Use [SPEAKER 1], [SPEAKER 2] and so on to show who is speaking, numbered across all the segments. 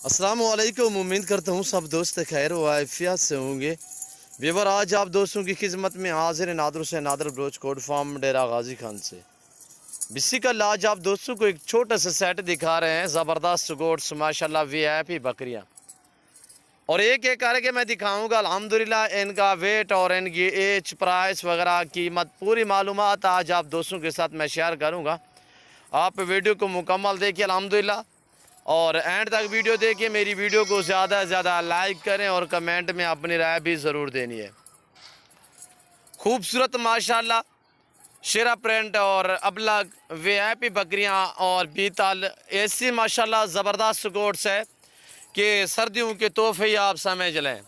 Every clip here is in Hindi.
[SPEAKER 1] अस्सलामुअलैकुम। उम्मीद करता हूँ सब दोस्त खैर वाफियत से होंगे। व्यूअर, आज आप दोस्तों की खिदमत में हाजिर नादर से नादर ब्रोच कोड फार्म डेरा गाजी खान से बिसिकल आज आप दोस्तों को एक छोटा सा सेट दिखा रहे हैं। ज़बरदस्त गोट्स माशाल्लाह वीआईपी बकरियाँ, और एक एक करके मैं दिखाऊंगा अल्हम्दुलिल्लाह इनका वेट और इनकी एज, प्राइस वगैरह कीमत पूरी मालूमात आज आप दोस्तों के साथ मैं शेयर करूँगा। आप वीडियो को मुकम्मल देखिए अल्हम्दुलिल्लाह, और एंड तक वीडियो देखिए। मेरी वीडियो को ज़्यादा से ज़्यादा लाइक करें और कमेंट में अपनी राय भी ज़रूर देनी है। खूबसूरत माशाल्लाह शेरा प्रिंट और अबलग वीआईपी बकरियां और बीतल ऐसी माशाल्लाह ज़बरदस्त गोट्स है कि सर्दियों के तोहफे ही आप समझ लें।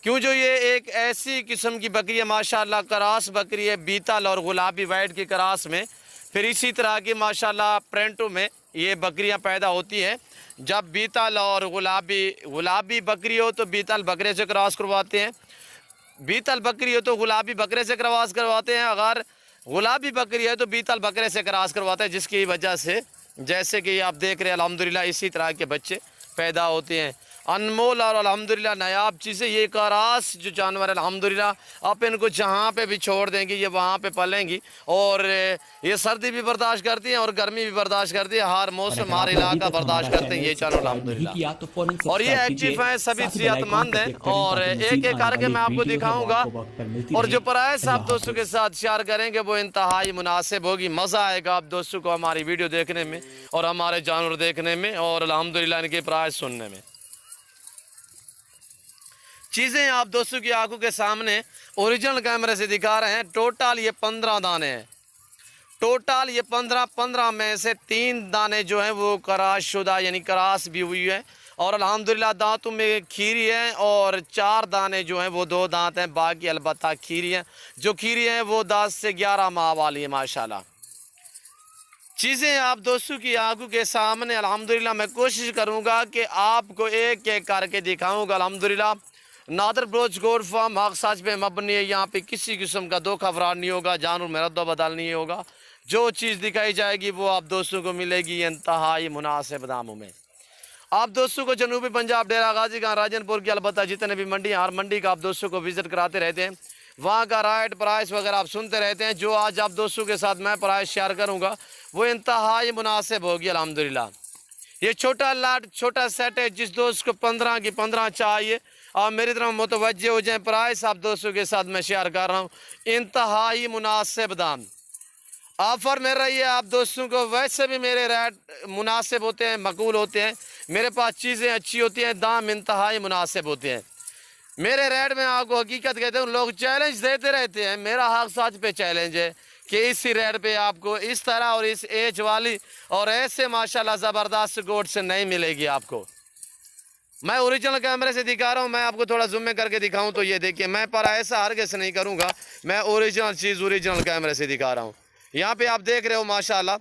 [SPEAKER 1] क्यों जो ये एक ऐसी किस्म की बकरी है माशाल्लाह, करास बकरी है बीतल और गुलाबी वाइट की करास में। फिर इसी तरह की माशाल्लाह प्रिंटों में ये बकरियां पैदा होती हैं। जब बीतल और गुलाबी बकरी हो तो बीतल बकरे से क्रॉस करवाते हैं, बीतल बकरी हो तो गुलाबी बकरे से क्रॉस करवाते हैं, अगर गुलाबी बकरी है तो बीतल बकरे से क्रॉस करवाते हैं। जिसकी वजह से जैसे कि आप देख रहे हैं अल्हम्दुलिल्लाह इसी तरह के बच्चे पैदा होते हैं। अनमोल और अल्हम्दुलिल्लाह नायाब चीज़ें ये करास जो जानवर है अल्हम्दुलिल्लाह आप इनको जहाँ पे भी छोड़ देंगे ये वहाँ पे पलेंगी, और ये सर्दी भी बर्दाश्त करती हैं और गर्मी भी बर्दाश्त करती है। हर मौसम हर इलाका बर्दाश्त करते हैं ये जानवर अल्हम्दुलिल्लाह। और ये एक्टिव हैं, सभी सेहतमंद हैं, और एक एक करके मैं आपको दिखाऊंगा। और जो प्राइस आप दोस्तों के साथ शेयर करेंगे वो इंतहाई मुनासिब होगी। मज़ा आएगा आप दोस्तों को हमारी वीडियो देखने में और हमारे जानवर देखने में और अल्हम्दुलिल्लाह इनके प्राइस सुनने में। चीज़ें आप दोस्तों की आंखों के सामने ओरिजिनल कैमरे से दिखा रहे हैं। टोटल ये 15 दाने हैं। टोटल ये 15 में से 3 दाने जो हैं वो करास शुदा यानी करास भी हुई है, और अल्हम्दुलिल्लाह दांतों में खीरी है, और 4 दाने जो हैं वो 2 दांत हैं, बाकी अलबत्ता खीरी हैं। जो खीरी हैं वो 10 से 11 माह वाली है माशाल्लाह। चीज़ें आप दोस्तों की आंखों के सामने अल्हम्दुलिल्लाह मैं कोशिश करूँगा कि आपको एक एक करके दिखाऊँगा। अल्हम्दुलिल्लाह नादर ब्रोच गोड फार्म हक सच पे मबनी है। यहाँ पे किसी किस्म का धोखा फराड नहीं होगा, जानवर में रद्द बदल नहीं होगा। जो चीज़ दिखाई जाएगी वो आप दोस्तों को मिलेगी इंतहाई मुनासिब दामों में। आप दोस्तों को जनूबी पंजाब डेरा गाजी खान राजनपुर की अलबत्ता जितने भी मंडी हर मंडी का आप दोस्तों को विज़िट कराते रहते हैं, वहाँ का राइट प्राइस वगैरह आप सुनते रहते हैं। जो आज आप दोस्तों के साथ मैं प्राइस शेयर करूँगा वो इंतहाई मुनासिब होगी अल्हम्दुलिल्लाह। ये छोटा लाट छोटा सेट है। जिस दोस्त को 15 की 15 चाहिए आप मेरी तरफ मुतवज्जे हो जाएं। प्राइस आप दोस्तों के साथ मैं शेयर कर रहा हूँ इंतहाई मुनासिब दाम ऑफ़र मिल रही है आप दोस्तों को। वैसे भी मेरे रेट मुनासिब होते हैं, मकबूल होते हैं। मेरे पास चीज़ें अच्छी होती हैं, दाम इंतहाई मुनासिब होते हैं। मेरे रेट में आपको हकीकत कहते हैं, लोग चैलेंज देते रहते हैं, मेरा हक सच पे चैलेंज है कि इसी रेट पे आपको इस तरह और इस एज वाली और ऐसे माशाल्लाह ज़बरदस्त गोट से नहीं मिलेगी आपको। मैं ओरिजिनल कैमरे से दिखा रहा हूँ, मैं आपको थोड़ा जूम में करके दिखाऊं तो ये देखिए, मैं पर ऐसा हरगिज़ नहीं करूँगा। मैं ओरिजिनल चीज़ ओरिजिनल कैमरे से दिखा रहा हूँ। यहाँ पे आप देख रहे हो माशाल्लाह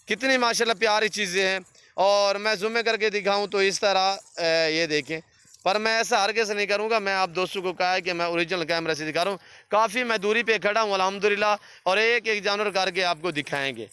[SPEAKER 1] कितनी माशाल्लाह प्यारी चीज़ें हैं, और मैं जूम में करके दिखाऊँ तो इस तरह ये देखें, पर मैं ऐसा हरगिज़ नहीं करूँगा। मैं आप दोस्तों को कहा है कि मैं ओरिजिनल कैमरे से दिखा रहा हूँ। काफ़ी मैं दूरी पे खड़ा हूँ अल्हम्दुलिल्लाह, और एक एक जानवर करके आपको दिखाएंगे।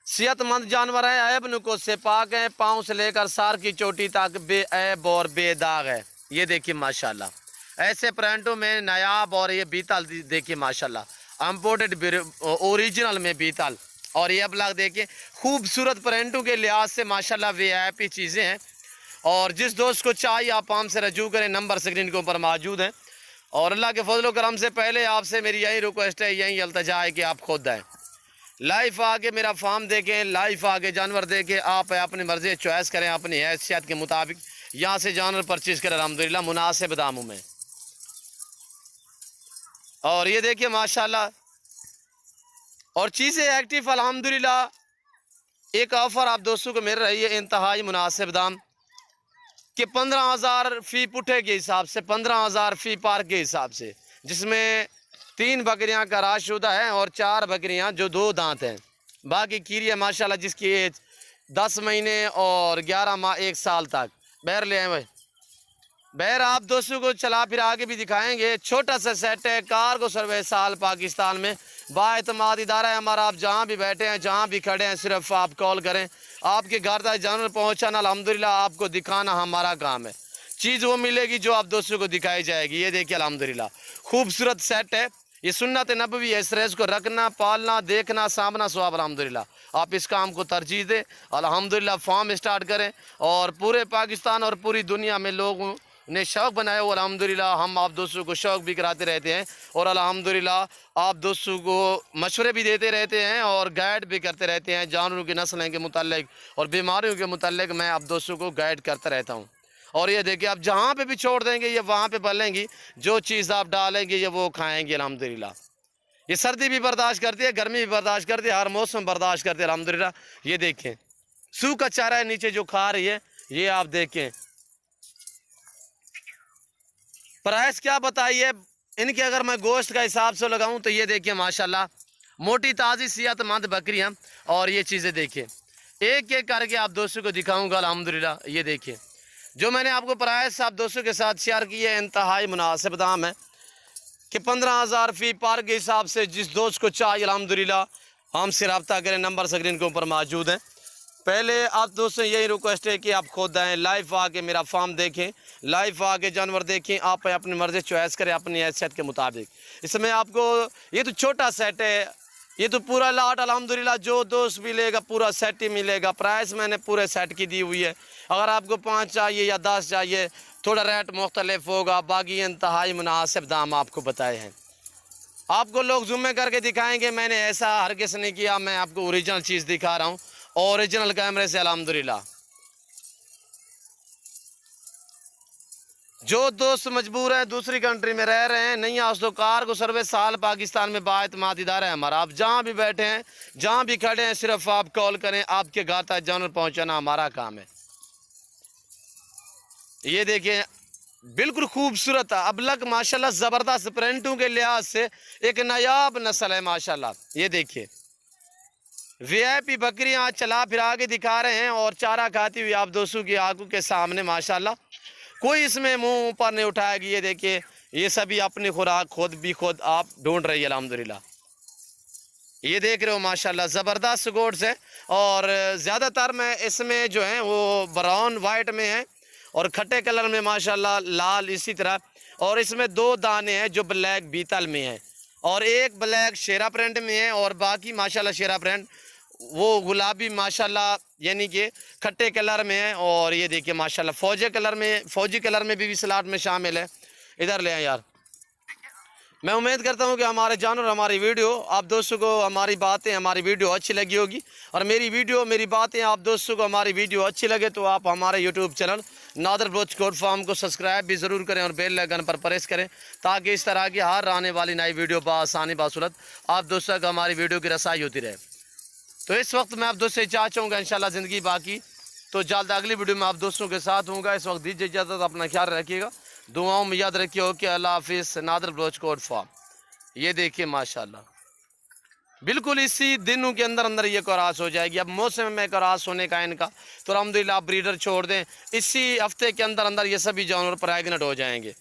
[SPEAKER 1] सेहतमंद जानवर है, ऐब नुको से पाक है, पाँव से लेकर सार की चोटी तक बेऐब और बेदाग है। ये देखिए माशाल्लाह ऐसे प्रिंटों में नायाब, और ये बीतल देखिए माशाल्लाह इम्पोर्टेड ओरिजिनल में बीतल, और ये अबलग देखिए खूबसूरत प्रिंटों के लिहाज से माशाल्लाह वीआईपी चीज़ें हैं। और जिस दोस्त को चाहिए आप हमसे रजू करें, नंबर स्क्रीन के ऊपर मौजूद हैं। और अल्लाह के फजल करम से पहले आपसे मेरी यही रिक्वेस्ट है, यही इल्तिजा है कि आप खुद आएँ, लाइव आके मेरा फार्म देखें, लाइव आके जानवर देखें, आप अपनी मर्जी चॉइस करें, अपनी हैसियत के मुताबिक यहाँ से जानवर परचेज करें अल्हम्दुलिल्लाह मुनासिब दामों में। और ये देखिए माशाल्लाह, और चीज़ें एक्टिव अल्हम्दुलिल्लाह। एक ऑफ़र आप दोस्तों को मिल रही है इंतहाई मुनासिब दाम कि 15,000 फ़ी पुठे के हिसाब से, 15,000 फ़ी पार के हिसाब से, जिसमें 3 बकरियां कराशुदा हैं और 4 बकरियां जो 2 दांत हैं। बाकी कीरी है माशाल्लाह जिसकी एज 10 महीने और 11 माह 1 साल तक। बैर ले आए भाई, बैर आप दोस्तों को चला फिर आगे भी दिखाएंगे। छोटा सा सेट है, कार्गो सर्विस साल पाकिस्तान में बाएतमाद इदारा है हमारा। आप जहाँ भी बैठे हैं, जहाँ भी खड़े हैं, सिर्फ आप कॉल करें, आपके घर तक जानवर पहुँचाना अल्हम्दुलिल्लाह आपको दिखाना हमारा काम है। चीज़ वो मिलेगी जो आप दोस्तों को दिखाई जाएगी। ये देखिए अल्हम्दुलिल्लाह खूबसूरत सेट है, ये सुन्नत नबवी है। इस रेस को रखना, पालना, देखना, सामना स्वाब अल्हम्दुलिल्लाह। आप इस काम को तरजीह दें, अल्हम्दुलिल्लाह फार्म स्टार्ट करें और पूरे पाकिस्तान और पूरी दुनिया में लोगों ने शौक़ बनाया हुआ अल्हम्दुलिल्लाह। हम आप दोस्तों को शौक़ भी कराते रहते हैं और अल्हम्दुलिल्लाह आप दोस्तों को मशवरे भी देते रहते हैं और गाइड भी करते रहते हैं। जानवरों की नस्लें के मुताल्लिक और बीमारियों के मुताल्लिक मैं आप दोस्तों को गाइड करता रहता हूँ। और ये देखिए आप जहाँ पे भी छोड़ देंगे ये वहाँ पे पलेंगी, जो चीज़ आप डालेंगे ये वो खाएंगे अल्हम्दुलिल्लाह। ये सर्दी भी बर्दाश्त करती है, गर्मी भी बर्दाश्त करती है, हर मौसम बर्दाश्त करती है अल्हम्दुलिल्लाह। ये देखें सूखा चारा है नीचे जो खा रही है, ये आप देखें। प्राइस क्या बताइए इनके, अगर मैं गोश्त का हिसाब से लगाऊं तो ये देखिए माशाल्लाह मोटी ताज़ी सेहतमंद बकरियां। और ये चीज़ें देखिए एक एक करके आप दोस्तों को दिखाऊंगा अल्हम्दुलिल्लाह। ये देखिए जो मैंने आपको प्राइस आप दोस्तों के साथ शेयर किए है इंतहाई मुनासिब दाम है कि 15,000 फ़ी पार के हिसाब से जिस दोस्त को चाहिए अल्हम्दुलिल्लाह हमसे रब्ता करें। नंबर स्क्रीन के ऊपर मौजूद है। पहले आप दोस्तों यही रिक्वेस्ट है कि आप खुद आएँ, लाइव आके मेरा फार्म देखें, लाइव आके जानवर देखें, आप अपनी मर्ज़ी चॉइस करें अपनी हैसियत के मुताबिक। इसमें आपको ये तो छोटा सेट है, ये तो पूरा लाट अल्हम्दुलिल्लाह जो दोस्त भी लेगा पूरा सेट ही मिलेगा। प्राइस मैंने पूरे सेट की दी हुई है। अगर आपको 5 चाहिए या 10 चाहिए थोड़ा रेट मुख्तलिफ होगा, बाकी इंतहाई मुनासिब दाम आपको बताए हैं। आपको लोग ज़ूम करके दिखाएंगे, मैंने ऐसा हर किसी ने किया। मैं आपको ओरिजिनल चीज़ दिखा रहा हूँ ओरिजिनल कैमरे से अल्हम्दुलिल्लाह। जो दोस्त मजबूर है दूसरी कंट्री में रह रहे हैं, नहीं आज तो कार को सर्विस साल पाकिस्तान में बाएतमाद इदारा है हमारा। आप जहाँ भी बैठे हैं, जहाँ भी खड़े हैं, सिर्फ आप कॉल करें, आपके घर तक जानवर पहुँचाना हमारा काम है। ये देखिए बिल्कुल खूबसूरत है अबलक माशाल्लाह, ज़बरदस्त प्रिंटों के लिहाज से एक नायाब नस्ल है माशाल्लाह। ये देखिए VIP बकरियाँ चला फिरा के दिखा रहे हैं और चारा खाती हुई आप दोस्तों की आंखों के सामने माशाल्लाह। कोई इसमें मुंह ऊपर नहीं उठाएगी। ये देखिए ये सभी अपनी खुराक खुद आप ढूंढ रही है अल्हम्दुलिल्लाह। ये देख रहे हो माशाल्लाह ज़बरदस्त गोड्स है और ज़्यादातर में इसमें जो है वो ब्राउन वाइट में है और खट्टे कलर में माशाल्लाह लाल इसी तरह। और इसमें 2 दाने हैं जो ब्लैक बीतल में है और एक ब्लैक शेरा प्रिंट में है और बाकी माशाल्लाह शेरा प्रिंट वो गुलाबी माशाल्लाह यानी कि खट्टे कलर में है। और ये देखिए माशाल्लाह फौजी कलर में भी स्लाट में शामिल है। इधर ले आए यार। मैं उम्मीद करता हूँ कि हमारे जानवर हमारी वीडियो आप दोस्तों को हमारी बातें हमारी वीडियो अच्छी लगी होगी और मेरी बातें आप दोस्तों को हमारी वीडियो अच्छी लगे तो आप हमारे YouTube channel Nadir Baloch goat farm को सब्सक्राइब भी ज़रूर करें और बेल आइकन पर प्रेस करें ताकि इस तरह की हर आने वाली नई वीडियो बआसानी बासूरत आप दोस्तों को हमारी वीडियो की रसाई होती रहे। तो इस वक्त मैं आप दोस्तों से चाहूँगा इंशाल्लाह ज़िंदगी बाकी तो जल्द अगली वीडियो में आप दोस्तों के साथ होऊंगा। इस वक्त दीजिए इजाज़त, अपना ख्याल रखिएगा, दुआओं में याद रखिए। ओके अल्लाह हाफिज़। Nadir Baloch goat farm. ये देखिए माशाल्लाह बिल्कुल इसी दिनों के अंदर ये क्रॉस हो जाएगी। अब मौसम में क्रॉस होने का इनका तो अल्हम्दुलिल्लाह आप ब्रीडर छोड़ दें, इसी हफ्ते के अंदर ये सभी जानवर प्रेग्नेंट हो जाएंगे।